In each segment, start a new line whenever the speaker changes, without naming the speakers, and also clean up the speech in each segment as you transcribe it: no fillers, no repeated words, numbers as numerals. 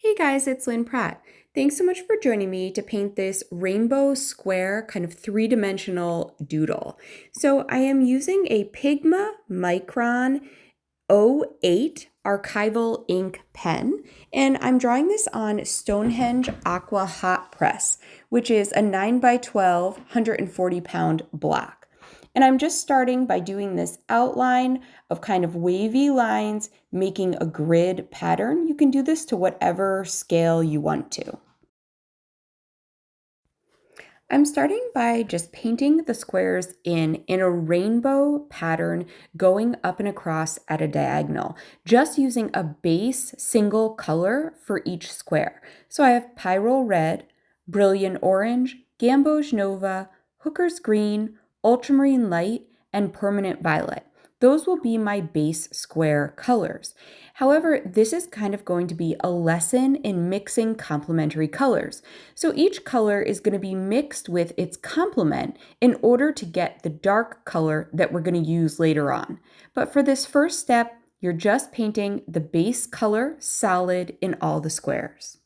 Hey guys, it's Lynn Pratt. Thanks so much for joining me to paint this rainbow square kind of three-dimensional doodle. So I am using a Pigma Micron '08 archival ink pen, and I'm drawing this on Stonehenge Aqua Hot Press, which is a 9x12, 140-pound block. And I'm just starting by doing this outline of kind of wavy lines, making a grid pattern. You can do this to whatever scale you want to. I'm starting by just painting the squares in a rainbow pattern going up and across at a diagonal, just using a base single color for each square. So I have Pyrrole Red, Brilliant Orange, Gamboge Nova, Hooker's Green, Ultramarine Light, and Permanent Violet. Those will be my base square colors. However, this is kind of going to be a lesson in mixing complementary colors. So each color is going to be mixed with its complement in order to get the dark color that we're going to use later on. But for this first step, you're just painting the base color solid in all the squares.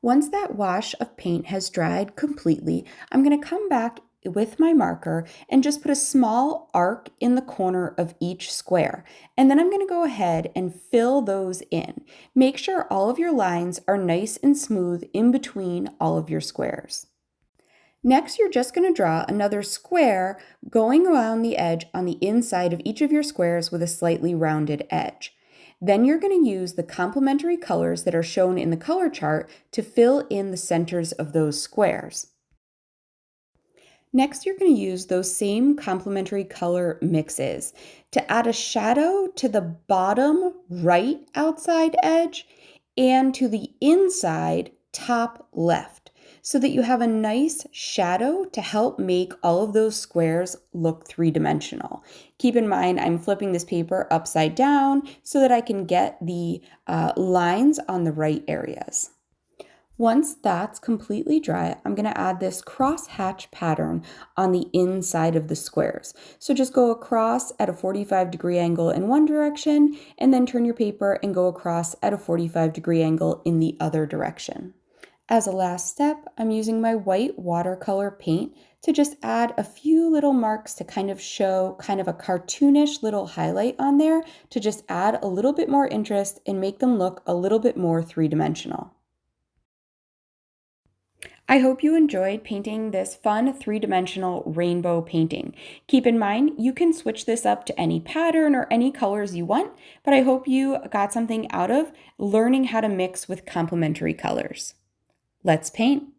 Once that wash of paint has dried completely, I'm going to come back with my marker and just put a small arc in the corner of each square. And then I'm going to go ahead and fill those in. Make sure all of your lines are nice and smooth in between all of your squares. Next, you're just going to draw another square going around the edge on the inside of each of your squares with a slightly rounded edge. Then you're going to use the complementary colors that are shown in the color chart to fill in the centers of those squares. Next, you're going to use those same complementary color mixes to add a shadow to the bottom right outside edge and to the inside top left, so that you have a nice shadow to help make all of those squares look three-dimensional. Keep in mind, I'm flipping this paper upside down so that I can get the lines on the right areas. Once that's completely dry, I'm going to add this cross-hatch pattern on the inside of the squares. So just go across at a 45-degree angle in one direction, and then turn your paper and go across at a 45-degree angle in the other direction. As a last step, I'm using my white watercolor paint to just add a few little marks to kind of show kind of a cartoonish little highlight on there to just add a little bit more interest and make them look a little bit more three-dimensional. I hope you enjoyed painting this fun three-dimensional rainbow painting. Keep in mind, you can switch this up to any pattern or any colors you want, but I hope you got something out of learning how to mix with complementary colors. Let's paint.